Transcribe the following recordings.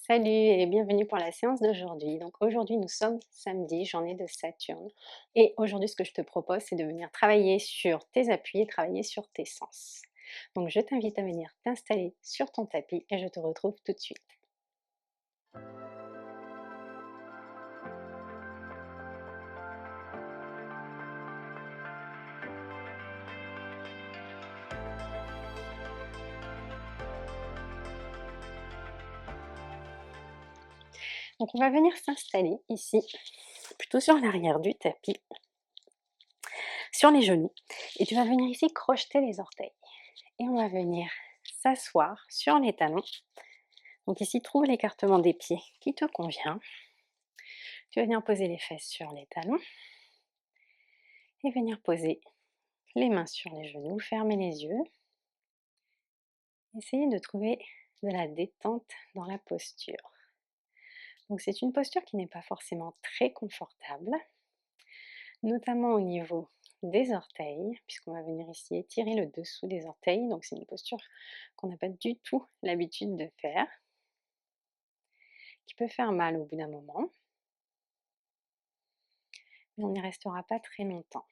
Salut et bienvenue pour la séance d'aujourd'hui. Donc aujourd'hui nous sommes samedi, journée de Saturne. Et aujourd'hui ce que je te propose c'est de venir travailler sur tes appuis et travailler sur tes sens. Donc je t'invite à venir t'installer sur ton tapis et je te retrouve tout de suite. Donc on va venir s'installer ici, plutôt sur l'arrière du tapis, sur les genoux. Et tu vas venir ici crocheter les orteils. Et on va venir s'asseoir sur les talons. Donc ici trouve l'écartement des pieds qui te convient. Tu vas venir poser les fesses sur les talons et venir poser les mains sur les genoux, fermer les yeux. Essayez de trouver de la détente dans la posture. Donc c'est une posture qui n'est pas forcément très confortable, notamment au niveau des orteils, puisqu'on va venir ici étirer le dessous des orteils. Donc c'est une posture qu'on n'a pas du tout l'habitude de faire, qui peut faire mal au bout d'un moment, mais on n'y restera pas très longtemps.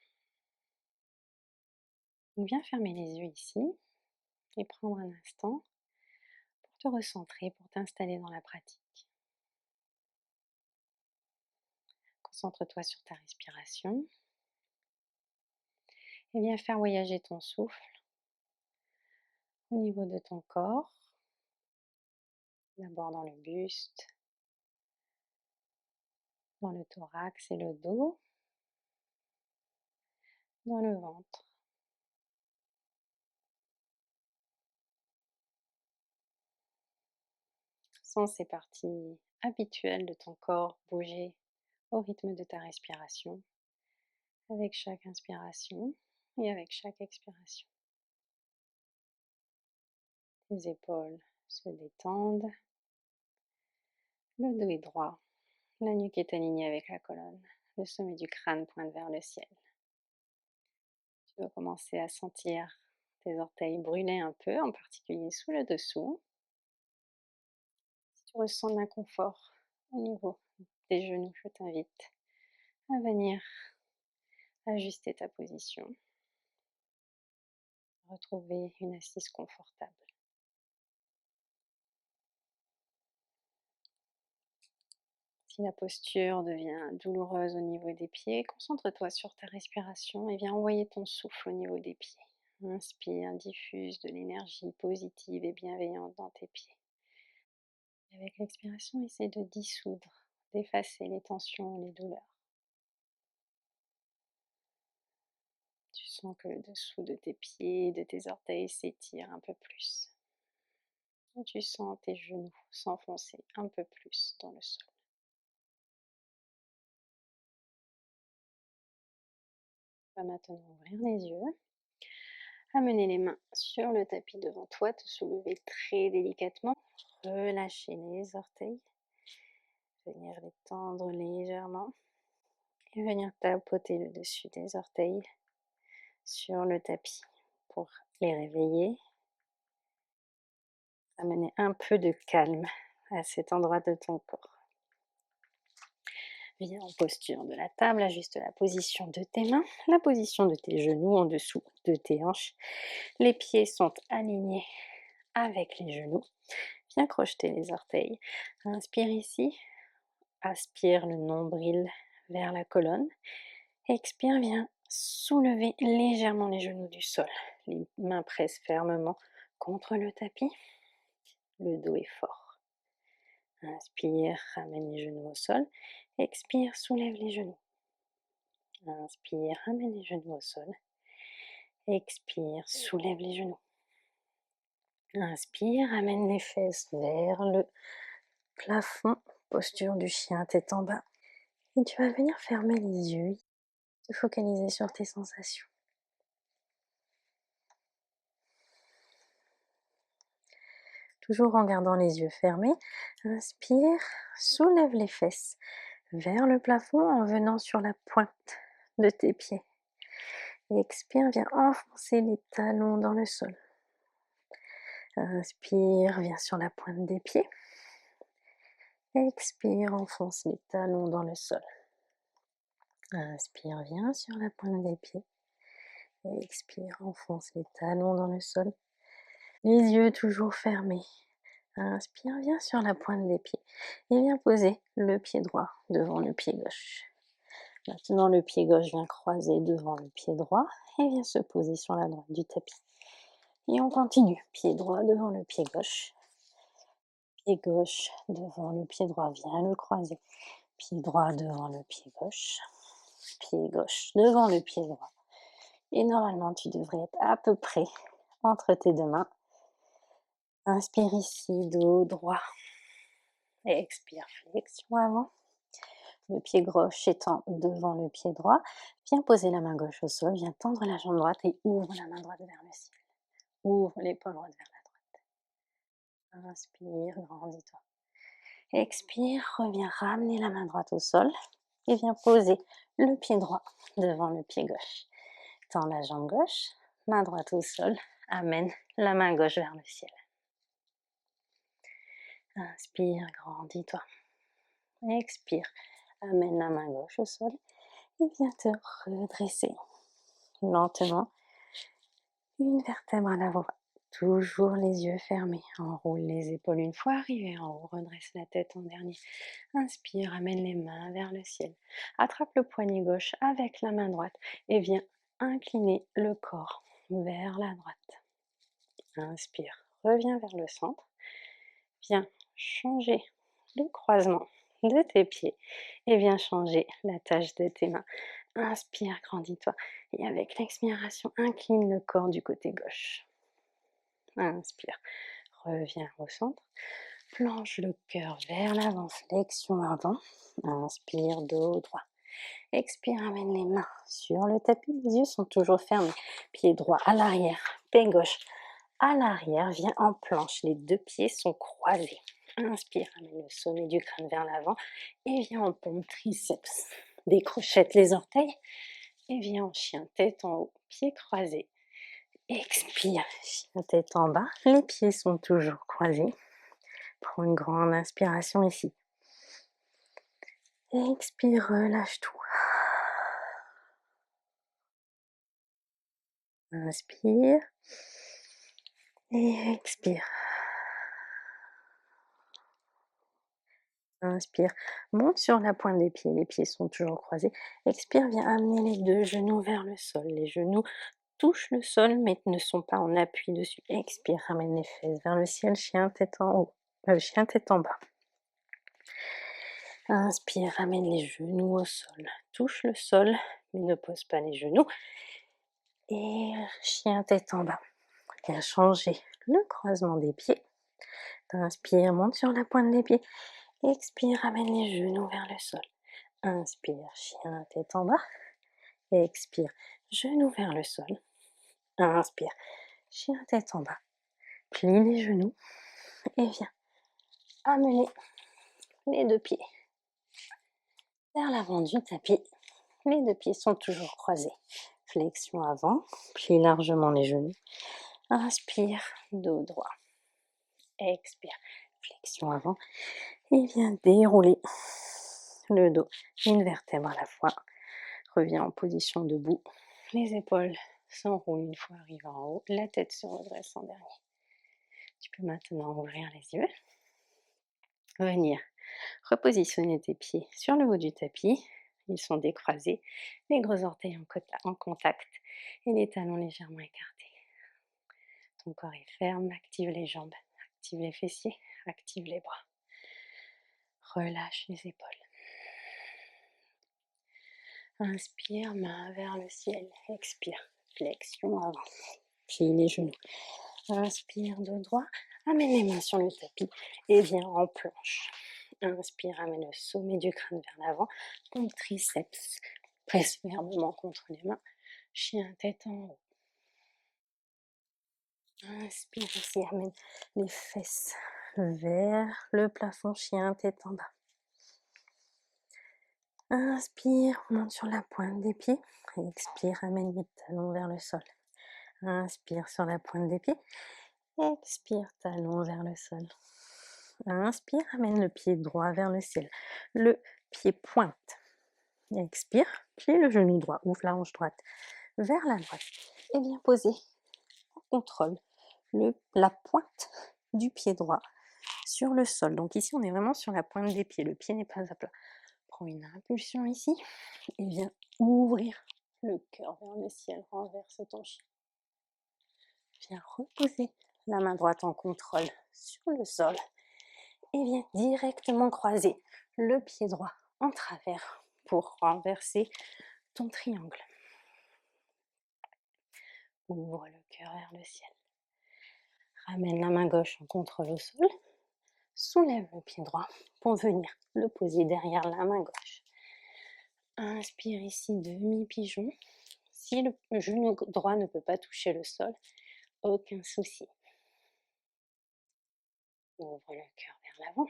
Donc viens fermer les yeux ici et prendre un instant pour te recentrer, pour t'installer dans la pratique. Concentre-toi sur ta respiration et viens faire voyager ton souffle au niveau de ton corps, d'abord dans le buste, dans le thorax et le dos, dans le ventre. Sens ces parties habituelles de ton corps bouger au rythme de ta respiration, avec chaque inspiration et avec chaque expiration. Les épaules se détendent, le dos est droit, la nuque est alignée avec la colonne, le sommet du crâne pointe vers le ciel. Tu vas commencer à sentir tes orteils brûler un peu, en particulier sous le dessous. Si tu ressens de l'inconfort au niveau des genoux, je t'invite à venir ajuster ta position, retrouver une assise confortable. Si la posture devient douloureuse au niveau des pieds, concentre-toi sur ta respiration et viens envoyer ton souffle au niveau des pieds. Inspire, diffuse de l'énergie positive et bienveillante dans tes pieds. Et avec l'expiration, essaie de dissoudre, d'effacer les tensions et les douleurs. Tu sens que le dessous de tes pieds, de tes orteils s'étire un peu plus. Et tu sens tes genoux s'enfoncer un peu plus dans le sol. Tu vas maintenant ouvrir les yeux, amener les mains sur le tapis devant toi, te soulever très délicatement, relâcher les orteils, venir les tendre légèrement et venir tapoter le dessus des orteils sur le tapis pour les réveiller, amener un peu de calme à cet endroit de ton corps. Viens en posture de la table, ajuste la position de tes mains, la position de tes genoux en dessous de tes hanches. Les pieds sont alignés avec les genoux. Viens crocheter les orteils. Inspire ici, aspire le nombril vers la colonne. Expire, viens soulever légèrement les genoux du sol. Les mains pressent fermement contre le tapis. Le dos est fort. Inspire, ramène les genoux au sol. Expire, soulève les genoux. Inspire, ramène les genoux au sol. Expire, soulève les genoux. Inspire, ramène les fesses vers le plafond. Posture du chien, tête en bas. Et tu vas venir fermer les yeux, te focaliser sur tes sensations. Toujours en gardant les yeux fermés, inspire, soulève les fesses vers le plafond en venant sur la pointe de tes pieds. Et expire, viens enfoncer les talons dans le sol. Inspire, viens sur la pointe des pieds. Expire, enfonce les talons dans le sol. Inspire, viens sur la pointe des pieds. Expire, enfonce les talons dans le sol. Les yeux toujours fermés. Inspire, viens sur la pointe des pieds. Et viens poser le pied droit devant le pied gauche. Maintenant, le pied gauche vient croiser devant le pied droit et vient se poser sur la droite du tapis. Et on continue. Pied droit devant le pied gauche. Pied gauche devant le pied droit, viens le croiser. Pied droit devant le pied gauche. Pied gauche devant le pied droit. Et normalement, tu devrais être à peu près entre tes deux mains. Inspire ici, dos droit. Et expire, flexion avant. Le pied gauche étant devant le pied droit. Viens poser la main gauche au sol, viens tendre la jambe droite et ouvre la main droite vers le ciel. Ouvre l'épaule droite vers la droite. Inspire, grandis-toi. Expire, reviens ramener la main droite au sol et viens poser le pied droit devant le pied gauche. Tends la jambe gauche, main droite au sol, amène la main gauche vers le ciel. Inspire, grandis-toi. Expire, amène la main gauche au sol et viens te redresser. Lentement, une vertèbre à la fois. Toujours les yeux fermés. Enroule les épaules une fois arrivé en haut. Redresse la tête en dernier. Inspire, amène les mains vers le ciel. Attrape le poignet gauche avec la main droite et viens incliner le corps vers la droite. Inspire, reviens vers le centre. Viens changer le croisement de tes pieds et viens changer la tâche de tes mains. Inspire, grandis-toi et avec l'expiration, incline le corps du côté gauche. Inspire, reviens au centre, plonge le cœur vers l'avant, flexion avant. Inspire, dos droit. Expire, amène les mains sur le tapis, les yeux sont toujours fermés. Pied droit à l'arrière, pied gauche à l'arrière, viens en planche, les deux pieds sont croisés. Inspire, amène le sommet du crâne vers l'avant et viens en pompe triceps. Décrochette les orteils et viens en chien tête en haut, pieds croisés. Expire, chien tête en bas, les pieds sont toujours croisés. Prends une grande inspiration ici. Expire, relâche tout. Inspire et expire. Inspire, monte sur la pointe des pieds, les pieds sont toujours croisés. Expire, viens amener les deux genoux vers le sol. Les genoux touchent le sol mais ne sont pas en appui dessus. Expire, ramène les fesses vers le ciel, chien tête en haut, chien tête en bas. Inspire, ramène les genoux au sol. Touche le sol mais ne pose pas les genoux. Et chien tête en bas. Viens changer le croisement des pieds. Inspire, monte sur la pointe des pieds. Expire, ramène les genoux vers le sol. Inspire, chien tête en bas. Expire, genoux vers le sol. Inspire, chien tête en bas. Plie les genoux et viens amener les deux pieds vers l'avant du tapis. Les deux pieds sont toujours croisés. Flexion avant, plie largement les genoux. Inspire, dos droit. Expire, flexion avant et viens dérouler le dos, une vertèbre à la fois. Reviens en position debout. Les épaules s'enroulent une fois arrivé en haut. La tête se redresse en dernier. Tu peux maintenant ouvrir les yeux. Venir repositionner tes pieds sur le haut du tapis. Ils sont décroisés, les gros orteils en contact et les talons légèrement écartés. Ton corps est ferme, active les jambes, active les fessiers, active les bras. Relâche les épaules. Inspire, main vers le ciel. Expire, flexion avant. Plie les genoux. Inspire, dos droit. Amène les mains sur le tapis et viens en planche. Inspire, amène le sommet du crâne vers l'avant. Pompe triceps. Presse fermement contre les mains. Chien tête en haut. Inspire ici, amène les fesses vers le plafond. Chien tête en bas. Inspire, monte sur la pointe des pieds. Expire, amène les talons vers le sol. Inspire sur la pointe des pieds. Expire, talons vers le sol. Inspire, amène le pied droit vers le ciel. Le pied pointe. Expire, plie le genou droit, ouvre la hanche droite vers la droite. Et bien poser en contrôle la pointe du pied droit sur le sol. Donc ici, on est vraiment sur la pointe des pieds. Le pied n'est pas à plat. Prends une impulsion ici et viens ouvrir le cœur vers le ciel. Renverse ton chien. Viens reposer la main droite en contrôle sur le sol et viens directement croiser le pied droit en travers pour renverser ton triangle. Ouvre le cœur vers le ciel. Ramène la main gauche en contrôle au sol. Soulève le pied droit pour venir le poser derrière la main gauche. Inspire ici, demi-pigeon. Si le genou droit ne peut pas toucher le sol, aucun souci. Ouvre le cœur vers l'avant.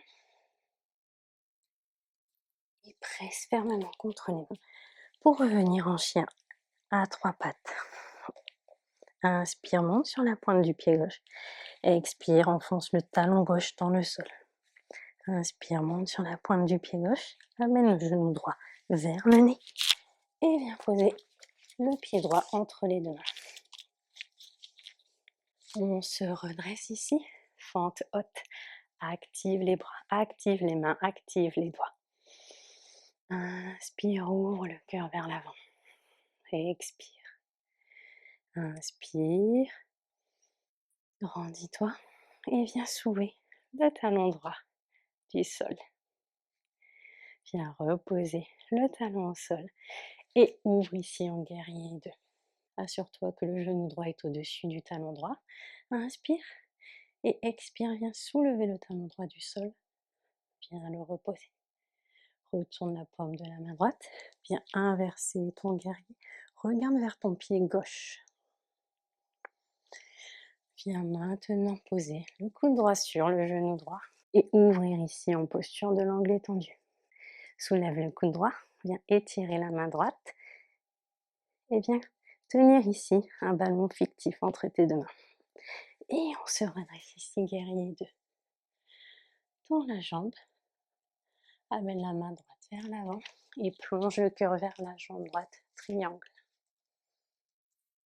Et presse fermement contre les mains pour revenir en chien à 3 pattes. Inspire, monte sur la pointe du pied gauche. Expire, enfonce le talon gauche dans le sol. Inspire, monte sur la pointe du pied gauche. Amène le genou droit vers le nez. Et viens poser le pied droit entre les deux mains. On se redresse ici. Fente haute. Active les bras, active les mains, active les doigts. Inspire, ouvre le cœur vers l'avant. Expire. Inspire. Grandis-toi et viens soulever le talon droit du sol. Viens reposer le talon au sol et ouvre ici en guerrier 2. Assure-toi que le genou droit est au-dessus du talon droit. Inspire et expire, viens soulever le talon droit du sol. Viens le reposer. Retourne la paume de la main droite. Viens inverser ton guerrier. Regarde vers ton pied gauche. Viens maintenant poser le coude droit sur le genou droit et ouvrir ici en posture de l'angle étendu. Soulève le coude droit, viens étirer la main droite et viens tenir ici un ballon fictif entre tes deux mains. Et on se redresse ici, guerrier 2. Tourne la jambe, amène la main droite vers l'avant et plonge le cœur vers la jambe droite, triangle.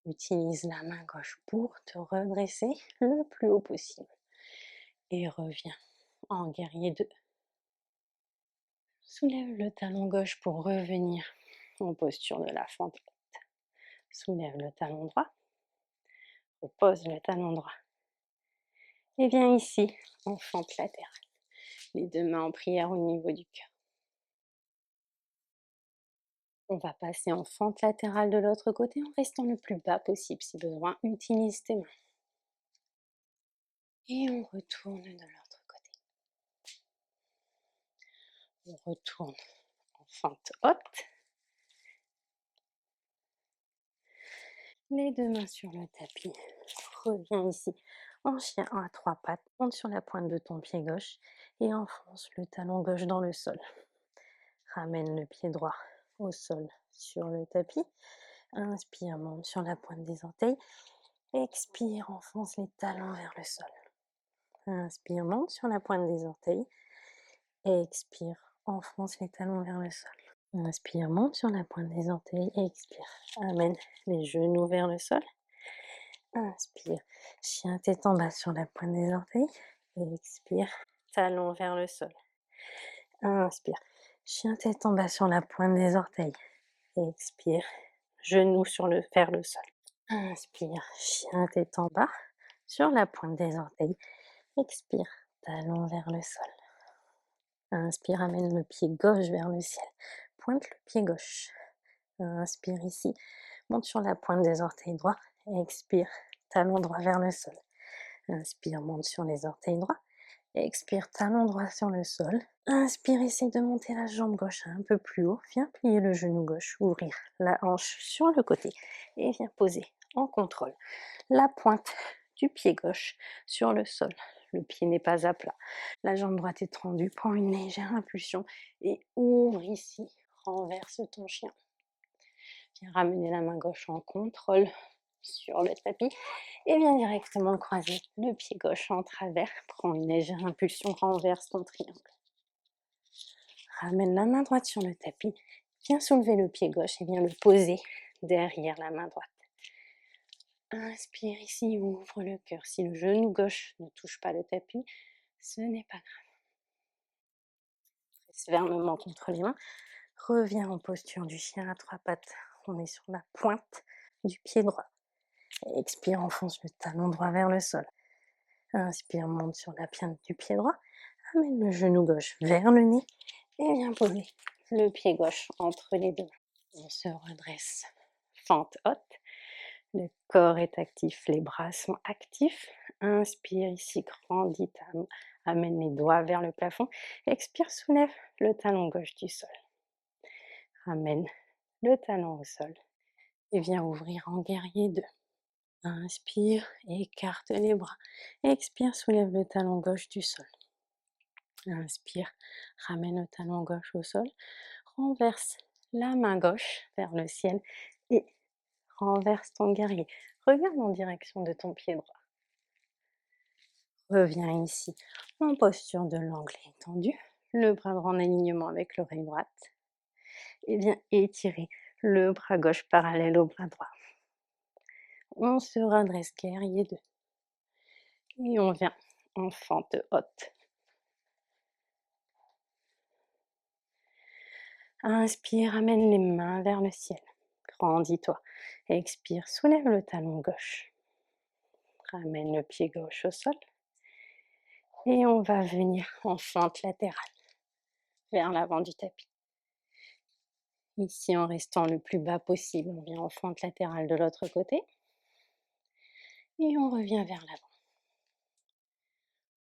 Utilise la main gauche pour te redresser le plus haut possible. Et reviens en guerrier 2. Soulève le talon gauche pour revenir en posture de la fente haute. Soulève le talon droit. Repose le talon droit. Et viens ici en fente latérale. Les deux mains en prière au niveau du cœur. On va passer en fente latérale de l'autre côté en restant le plus bas possible. Si besoin, utilise tes mains. Et on retourne de l'autre côté. On retourne en fente haute. Les deux mains sur le tapis. Reviens ici en chien à 3 pattes. Monte sur la pointe de ton pied gauche et enfonce le talon gauche dans le sol. Ramène le pied droit au sol sur le tapis. Inspire, monte sur la pointe des orteils. Expire, enfonce les talons vers le sol. Inspire, monte sur la pointe des orteils. Expire, enfonce les talons vers le sol. Inspire, monte sur la pointe des orteils. Expire, amène les genoux vers le sol. Inspire, chien tête en bas sur la pointe des orteils. Expire, talons vers le sol. Inspire, chien tête en bas sur la pointe des orteils. Expire, genoux vers le sol. Inspire, chien tête en bas sur la pointe des orteils. Expire, talons vers le sol. Inspire, amène le pied gauche vers le ciel. Pointe le pied gauche. Inspire ici, monte sur la pointe des orteils droits. Expire, talon droit vers le sol. Inspire, monte sur les orteils droits. Expire, talon droit sur le sol. Inspire, essaye de monter la jambe gauche un peu plus haut. Viens plier le genou gauche, ouvrir la hanche sur le côté et viens poser en contrôle la pointe du pied gauche sur le sol. Le pied n'est pas à plat. La jambe droite est tendue. Prends une légère impulsion et ouvre ici. Renverse ton chien. Viens ramener la main gauche en contrôle sur le tapis et viens directement croiser le pied gauche en travers. Prends une légère impulsion, renverse ton triangle. Ramène la main droite sur le tapis. Viens soulever le pied gauche et viens le poser derrière la main droite. Inspire ici, ouvre le cœur. Si le genou gauche ne touche pas le tapis, ce n'est pas grave. Presse fermement contre les mains. Reviens en posture du chien à trois pattes. On est sur la pointe du pied droit. Expire, enfonce le talon droit vers le sol. Inspire, monte sur la pointe du pied droit. Amène le genou gauche vers le nez et viens poser le pied gauche entre les deux. On se redresse. Fente haute. Le corps est actif, les bras sont actifs. Inspire ici, grandis ta main. Amène les doigts vers le plafond. Expire, soulève le talon gauche du sol. Ramène le talon au sol et viens ouvrir en guerrier 2. Inspire, écarte les bras. Expire, soulève le talon gauche du sol. Inspire, ramène le talon gauche au sol. Renverse la main gauche vers le ciel et renverse ton guerrier. Regarde en direction de ton pied droit. Reviens ici en posture de l'angle étendu. Le bras droit en alignement avec l'oreille droite. Et viens étirer le bras gauche parallèle au bras droit. On se redresse, guerrier 2. Et on vient en fente haute. Inspire, amène les mains vers le ciel. Grandis-toi. Expire, soulève le talon gauche. Ramène le pied gauche au sol. Et on va venir en fente latérale vers l'avant du tapis. Ici, en restant le plus bas possible, on vient en fente latérale de l'autre côté. Et on revient vers l'avant.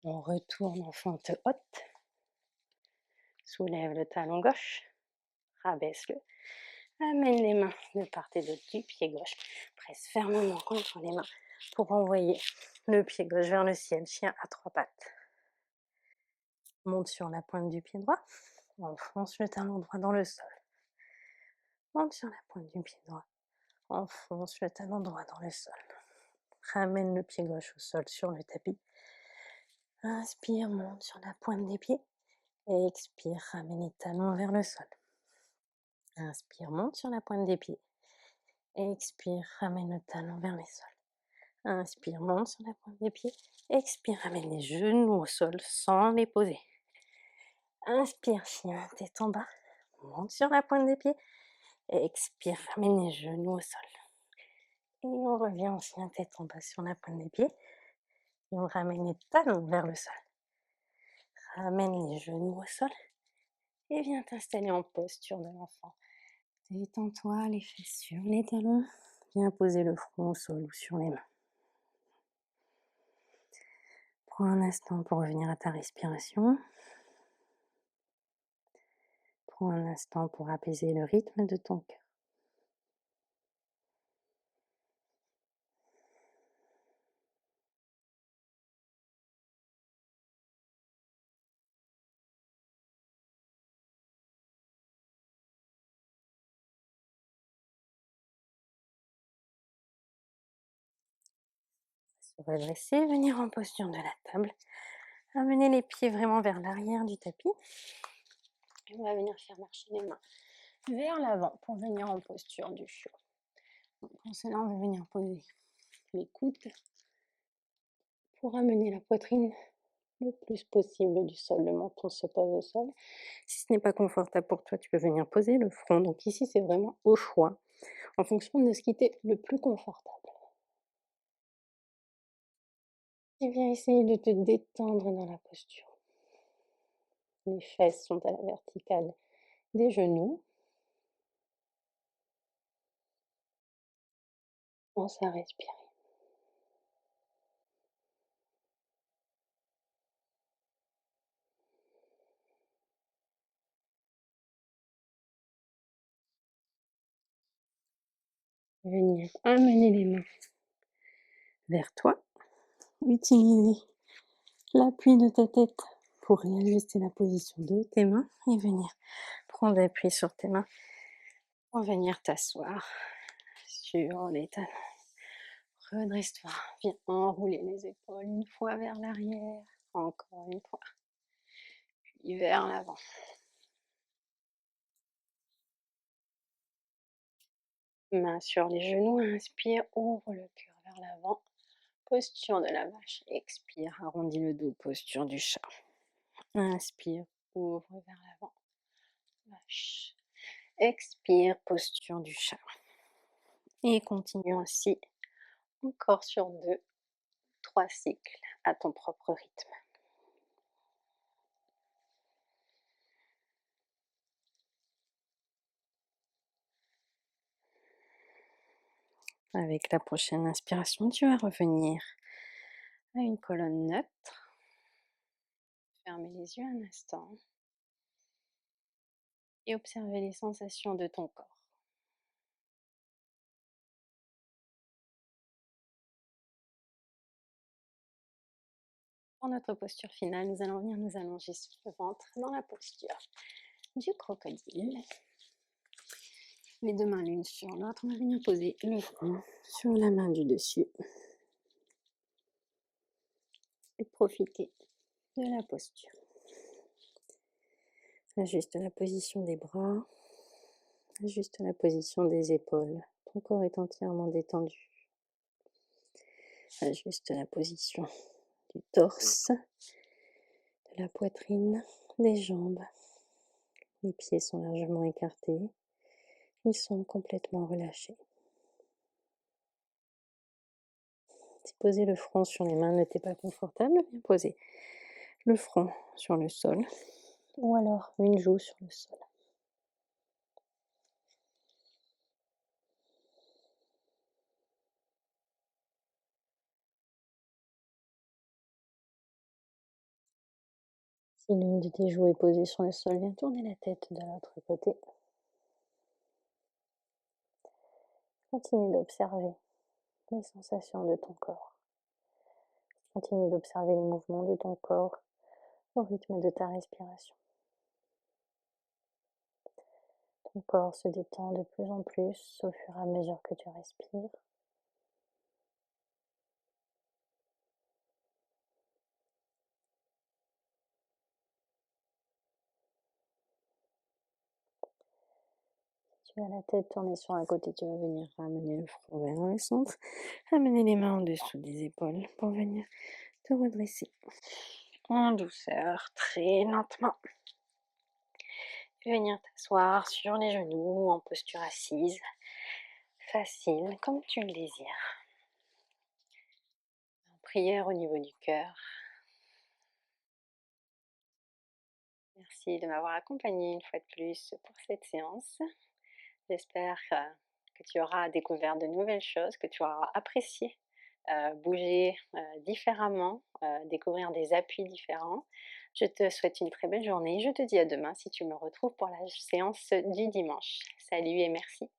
On retourne en fente haute. Soulève le talon gauche. Rabaisse-le. Amène les mains de part et d'autre du pied gauche. Presse fermement contre les mains pour envoyer le pied gauche vers le ciel. Chien à trois pattes. Monte sur la pointe du pied droit. Enfonce le talon droit dans le sol. Monte sur la pointe du pied droit. Enfonce le talon droit dans le sol. Ramène le pied gauche au sol sur le tapis. Inspire, monte sur la pointe des pieds. Et expire, ramène les talons vers le sol. Inspire, monte sur la pointe des pieds. Expire, ramène le talon vers le sol. Inspire, monte sur la pointe des pieds. Expire, ramène les genoux au sol sans les poser. Inspire, chien, tête en bas. Monte sur la pointe des pieds. Expire, ramène les genoux au sol. Et on revient en chien, tête en bas sur la pointe des pieds. Et on ramène les talons vers le sol. Ramène les genoux au sol. Et viens t'installer en posture de l'enfant. Détends-toi, les fesses sur les talons. Viens poser le front au sol ou sur les mains. Prends un instant pour revenir à ta respiration. Prends un instant pour apaiser le rythme de ton cœur. Se redresser, venir en posture de la table. Amener les pieds vraiment vers l'arrière du tapis. Et on va venir faire marcher les mains vers l'avant pour venir en posture du chiot. Donc, pour cela, on va venir poser les coudes pour amener la poitrine le plus possible du sol. Le menton se pose au sol. Si ce n'est pas confortable pour toi, tu peux venir poser le front. Donc ici, c'est vraiment au choix, en fonction de ce qui t'est le plus confortable. Et viens essayer de te détendre dans la posture. Les fesses sont à la verticale des genoux. Pense à respirer. Venir amener les mains vers toi. Utiliser l'appui de ta tête pour réajuster la position de tes mains et venir prendre appui sur tes mains pour venir t'asseoir sur les talons. Redresse-toi. Viens enrouler les épaules une fois vers l'arrière. Encore une fois. Puis vers l'avant. Main sur les genoux. Inspire, ouvre le cœur vers l'avant. Posture de la vache. Expire, arrondis le dos. Posture du chat. Inspire, ouvre vers l'avant. Vache. Expire, posture du chat. Et continue ainsi, encore sur 2, 3 cycles, à ton propre rythme. Avec la prochaine inspiration, tu vas revenir à une colonne neutre. Fermez les yeux un instant et observez les sensations de ton corps. Pour notre posture finale, nous allons venir nous allonger sur le ventre dans la posture du crocodile. Les deux mains l'une sur l'autre, on va venir poser le front sur la main du dessus. Et profiter de la posture. Ajuste la position des bras, ajuste la position des épaules. Ton corps est entièrement détendu. Ajuste la position du torse, de la poitrine, des jambes. Les pieds sont largement écartés. Ils sont complètement relâchés. Si poser le front sur les mains n'était pas confortable, bien poser le front sur le sol ou alors une joue sur le sol. Si l'une de tes joues est posée sur le sol, viens tourner la tête de l'autre côté. Continue d'observer les sensations de ton corps. Continue d'observer les mouvements de ton corps au rythme de ta respiration. Ton corps se détend de plus en plus au fur et à mesure que tu respires. Si tu as la tête tournée sur un côté, tu vas venir ramener le front vers le centre, amener les mains en dessous des épaules pour venir te redresser en douceur, très lentement. Venir t'asseoir sur les genoux en posture assise, facile comme tu le désires. En prière au niveau du cœur. Merci de m'avoir accompagnée une fois de plus pour cette séance. J'espère que tu auras découvert de nouvelles choses, que tu auras apprécié bouger différemment, découvrir des appuis différents. Je te souhaite une très belle journée. Je te dis à demain si tu me retrouves pour la séance du dimanche. Salut et merci.